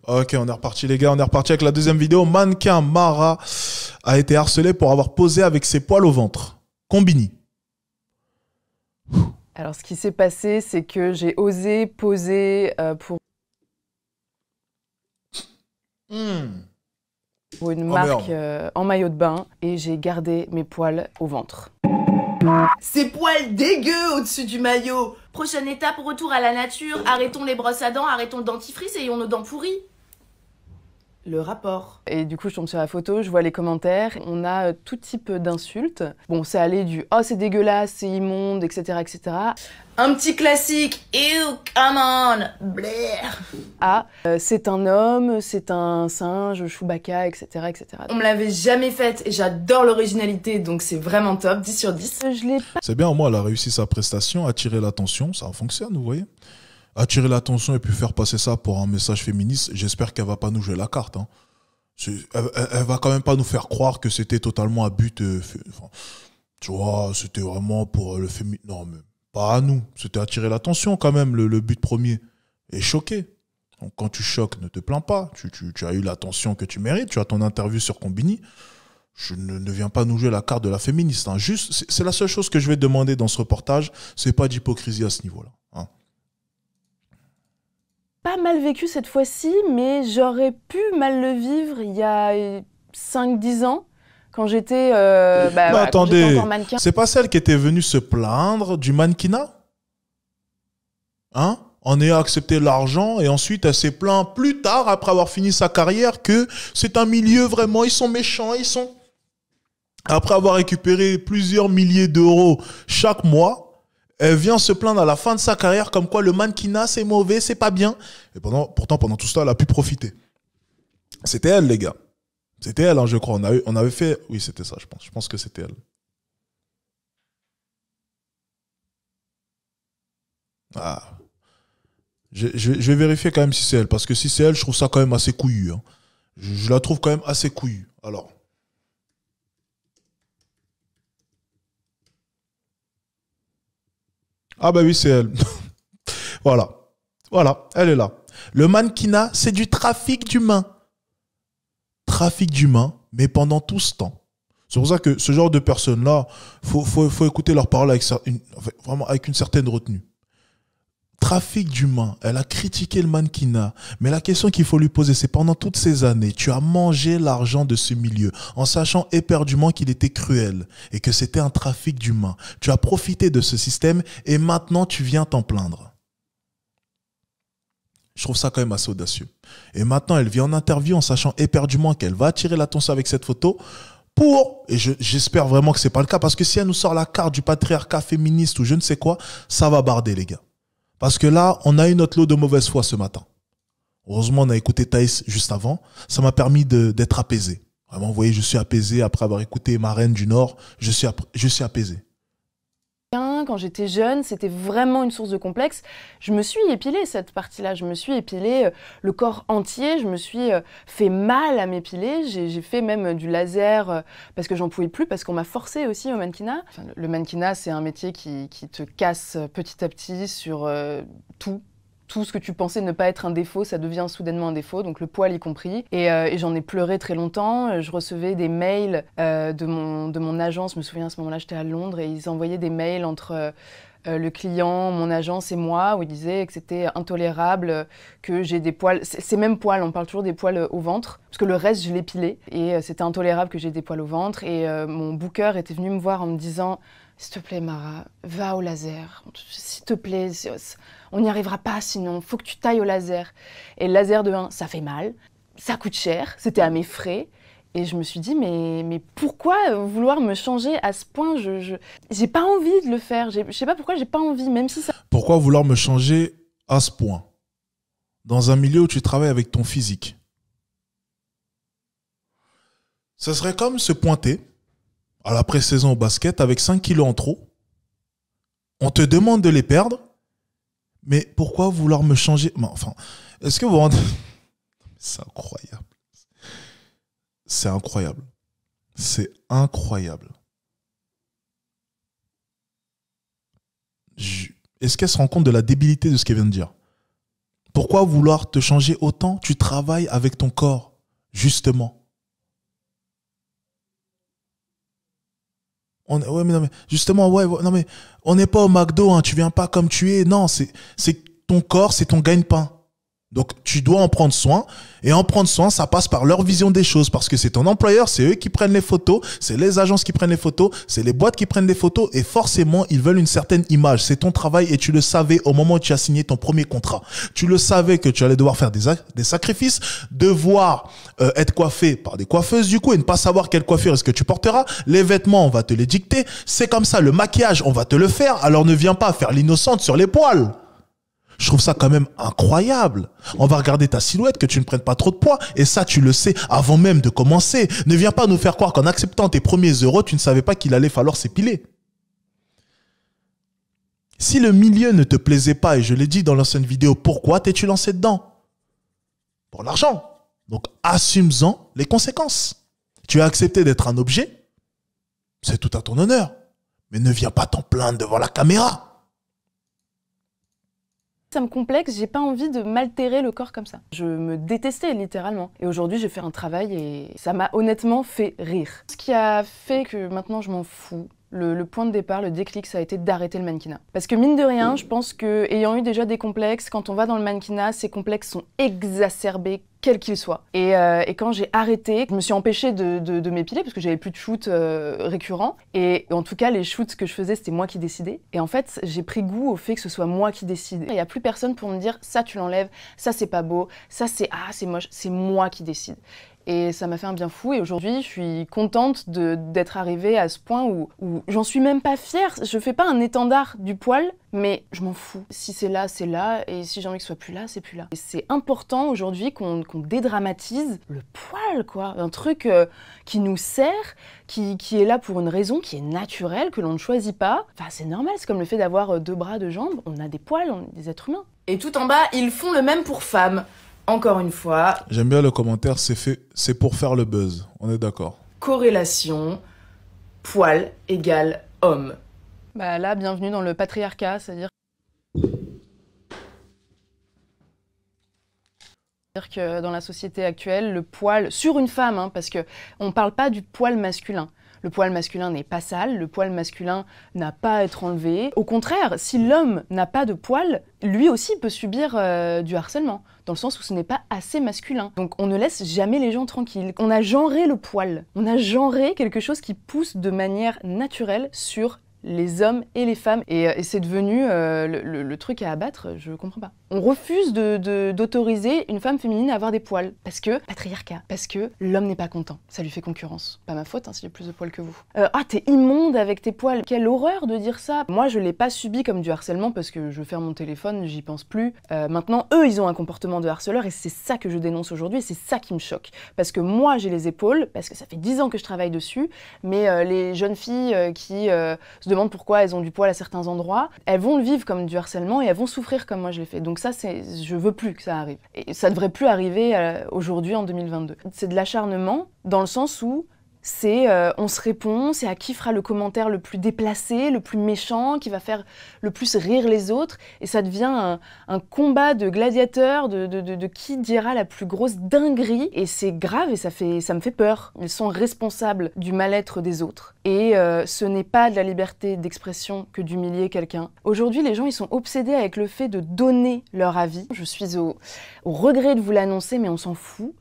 Ok, on est reparti les gars, on est reparti avec la deuxième vidéo. Mannequin Mara a été harcelé pour avoir posé avec ses poils au ventre. Combini. Alors, ce qui s'est passé, c'est que j'ai osé poser pour une marque en maillot de bain et j'ai gardé mes poils au ventre. Ces poils dégueux au-dessus du maillot. Prochaine étape, retour à la nature. Arrêtons les brosses à dents, arrêtons le dentifrice et ayons nos dents pourries. Le rapport. Et du coup, je tombe sur la photo, je vois les commentaires. On a tout type d'insultes. Bon, c'est allé du « Oh, c'est dégueulasse, c'est immonde, etc. etc. » Un petit classique. Ew, come on. Blair. À c'est un homme, c'est un singe, Chewbacca, etc. etc. On me l'avait jamais faite et j'adore l'originalité, donc c'est vraiment top, 10 sur 10. Je l'ai pas. C'est bien, au moins, elle a réussi sa prestation, attirer l'attention, ça fonctionne, vous voyez. Attirer l'attention et puis faire passer ça pour un message féministe, j'espère qu'elle va pas nous jouer la carte. Hein. Elle va quand même pas nous faire croire que c'était totalement à but... tu vois, c'était vraiment pour le féminisme. Non, mais pas à nous. C'était attirer l'attention quand même, le but premier. Et choquer. Donc quand tu choques, ne te plains pas. Tu as eu l'attention que tu mérites. Tu as ton interview sur Combini. Je ne viens pas nous jouer la carte de la féministe. Hein. Juste, c'est la seule chose que je vais demander dans ce reportage. C'est pas d'hypocrisie à ce niveau-là. Hein. Pas mal vécu cette fois-ci, mais j'aurais pu mal le vivre il y a 5-10 ans, quand j'étais attendez, encore mannequin. C'est pas celle qui était venue se plaindre du mannequinat? Hein? En ayant accepté l'argent et ensuite elle s'est plainte plus tard, après avoir fini sa carrière, que c'est un milieu vraiment, ils sont méchants, ils sont... Après avoir récupéré plusieurs milliers d'euros chaque mois, elle vient se plaindre à la fin de sa carrière comme quoi le mannequinat c'est mauvais, c'est pas bien. Et pourtant, pendant tout ça, elle a pu profiter. C'était elle, les gars. C'était elle, hein, je crois. On avait fait... Oui, c'était ça, je pense. Je pense que c'était elle. Ah. Je vais vérifier quand même si c'est elle. Parce que si c'est elle, je trouve ça quand même assez couillu. Hein. Je la trouve quand même assez couillu. Alors... Ah bah oui, c'est elle. Voilà. Voilà, elle est là. Le mannequinat, c'est du trafic d'humains. Trafic d'humains, mais pendant tout ce temps. C'est pour ça que ce genre de personnes-là, faut écouter leurs paroles vraiment avec une certaine retenue. Trafic d'humains, elle a critiqué le mannequinat. Mais la question qu'il faut lui poser, c'est pendant toutes ces années, tu as mangé l'argent de ce milieu en sachant éperdument qu'il était cruel et que c'était un trafic d'humains. Tu as profité de ce système et maintenant tu viens t'en plaindre. Je trouve ça quand même assez audacieux. Et maintenant, elle vient en interview en sachant éperdument qu'elle va attirer l'attention avec cette photo et j'espère vraiment que c'est pas le cas, parce que si elle nous sort la carte du patriarcat féministe ou je ne sais quoi, ça va barder les gars. Parce que là, on a eu notre lot de mauvaise foi ce matin. Heureusement, on a écouté Thaïs juste avant. Ça m'a permis d'être apaisé. Vraiment, vous voyez, je suis apaisé après avoir écouté ma reine du Nord. Je suis apaisé. Quand j'étais jeune, c'était vraiment une source de complexe. Je me suis épilée cette partie-là. Je me suis épilée le corps entier. Je me suis fait mal à m'épiler. J'ai fait même du laser parce que j'en pouvais plus, parce qu'on m'a forcé aussi au mannequinat. Enfin, le mannequinat, c'est un métier qui te casse petit à petit sur tout. Tout ce que tu pensais ne pas être un défaut, ça devient soudainement un défaut, donc le poil y compris. Et j'en ai pleuré très longtemps. Je recevais des mails de mon agence. Je me souviens, à ce moment-là, j'étais à Londres et ils envoyaient des mails entre le client, mon agence et moi, où ils disaient que c'était intolérable que j'ai des poils, ces mêmes poils, on parle toujours des poils au ventre, parce que le reste, je l'épilais. Et c'était intolérable que j'ai des poils au ventre. Et mon booker était venu me voir en me disant « S'il te plaît, Mara, va au laser. S'il te plaît, on n'y arrivera pas sinon, faut que tu tailles au laser. » Et le laser de 1, ça fait mal, ça coûte cher, c'était à mes frais. Et je me suis dit, mais pourquoi vouloir me changer à ce point? J'ai pas envie de le faire, je sais pas pourquoi j'ai pas envie, même si ça... Pourquoi vouloir me changer à ce point? Dans un milieu où tu travailles avec ton physique. Ce serait comme se pointer à la pré-saison au basket avec 5 kilos en trop. On te demande de les perdre. Mais pourquoi vouloir me changer? Enfin, est-ce que vous vous rendez... C'est incroyable. C'est incroyable. C'est incroyable. Est-ce qu'elle se rend compte de la débilité de ce qu'elle vient de dire? Pourquoi vouloir te changer autant? Tu travailles avec ton corps, justement. Ouais, mais non, mais justement, non, mais on n'est pas au McDo, hein, tu viens pas comme tu es. Non, c'est ton corps, c'est ton gagne-pain. Donc, tu dois en prendre soin. Et en prendre soin, ça passe par leur vision des choses. Parce que c'est ton employeur, c'est eux qui prennent les photos, c'est les agences qui prennent les photos, c'est les boîtes qui prennent les photos. Et forcément, ils veulent une certaine image. C'est ton travail et tu le savais au moment où tu as signé ton premier contrat. Tu le savais que tu allais devoir faire des sacrifices, devoir être coiffé par des coiffeuses du coup et ne pas savoir quelle coiffure est-ce que tu porteras. Les vêtements, on va te les dicter. C'est comme ça. Le maquillage, on va te le faire. Alors ne viens pas faire l'innocente sur les poils. Je trouve ça quand même incroyable. On va regarder ta silhouette, que tu ne prennes pas trop de poids. Et ça, tu le sais avant même de commencer. Ne viens pas nous faire croire qu'en acceptant tes premiers euros, tu ne savais pas qu'il allait falloir s'épiler. Si le milieu ne te plaisait pas, et je l'ai dit dans l'ancienne vidéo, pourquoi t'es-tu lancé dedans? Pour l'argent. Donc, assume-en les conséquences. Tu as accepté d'être un objet. C'est tout à ton honneur. Mais ne viens pas t'en plaindre devant la caméra. Ça me complexe, j'ai pas envie de m'altérer le corps comme ça. Je me détestais littéralement. Et aujourd'hui, j'ai fait un travail et ça m'a honnêtement fait rire. Ce qui a fait que maintenant je m'en fous, le point de départ, le déclic, ça a été d'arrêter le mannequinat. Parce que mine de rien, je pense que, ayant eu déjà des complexes, quand on va dans le mannequinat, ces complexes sont exacerbés, quels qu'ils soient. Et quand j'ai arrêté, je me suis empêchée de m'épiler parce que j'avais plus de shoots récurrents. Et en tout cas, les shoots que je faisais, c'était moi qui décidais. Et en fait, j'ai pris goût au fait que ce soit moi qui décide. Il n'y a plus personne pour me dire ça tu l'enlèves, ça c'est pas beau, ça c'est c'est moche, c'est moi qui décide. Et ça m'a fait un bien fou et aujourd'hui je suis contente d'être arrivée à ce point où j'en suis même pas fière. Je fais pas un étendard du poil, mais je m'en fous. Si c'est là, c'est là, et si j'ai envie que ce soit plus là, c'est plus là. Et c'est important aujourd'hui qu'on dédramatise le poil, quoi. Un truc qui nous sert, qui est là pour une raison, qui est naturelle, que l'on ne choisit pas. Enfin, c'est normal, c'est comme le fait d'avoir 2 bras, 2 jambes. On a des poils, on est des êtres humains. Et tout en bas, ils font le même pour femmes. Encore une fois. J'aime bien le commentaire, c'est pour faire le buzz. On est d'accord. Corrélation, poil égale homme. Bah là, bienvenue dans le patriarcat, c'est-à-dire que dans la société actuelle, le poil, sur une femme, hein, parce qu'on ne parle pas du poil masculin. Le poil masculin n'est pas sale, le poil masculin n'a pas à être enlevé. Au contraire, si l'homme n'a pas de poil, lui aussi peut subir du harcèlement, dans le sens où ce n'est pas assez masculin. Donc on ne laisse jamais les gens tranquilles. On a genré le poil, on a genré quelque chose qui pousse de manière naturelle sur les hommes et les femmes. Et c'est devenu le truc à abattre, je comprends pas. On refuse d'autoriser une femme féminine à avoir des poils, parce que patriarcat, parce que l'homme n'est pas content, ça lui fait concurrence. Pas ma faute hein, si j'ai plus de poils que vous. Ah, t'es immonde avec tes poils, quelle horreur de dire ça. Moi je l'ai pas subi comme du harcèlement parce que je ferme mon téléphone, j'y pense plus. Maintenant eux ils ont un comportement de harceleur et c'est ça que je dénonce aujourd'hui et c'est ça qui me choque. Parce que moi j'ai les épaules, parce que ça fait 10 ans que je travaille dessus, mais les jeunes filles qui se demandent pourquoi elles ont du poil à certains endroits, elles vont le vivre comme du harcèlement et elles vont souffrir comme moi je l'ai fait. Donc ça, je veux plus que ça arrive. Et ça devrait plus arriver aujourd'hui en 2022. C'est de l'acharnement dans le sens où c'est on se répond, c'est à qui fera le commentaire le plus déplacé, le plus méchant, qui va faire le plus rire les autres, et ça devient un combat de gladiateurs, de qui dira la plus grosse dinguerie, et c'est grave et ça me fait peur. Ils sont responsables du mal-être des autres, et ce n'est pas de la liberté d'expression que d'humilier quelqu'un. Aujourd'hui, les gens ils sont obsédés avec le fait de donner leur avis. Je suis au regret de vous l'annoncer, mais on s'en fout.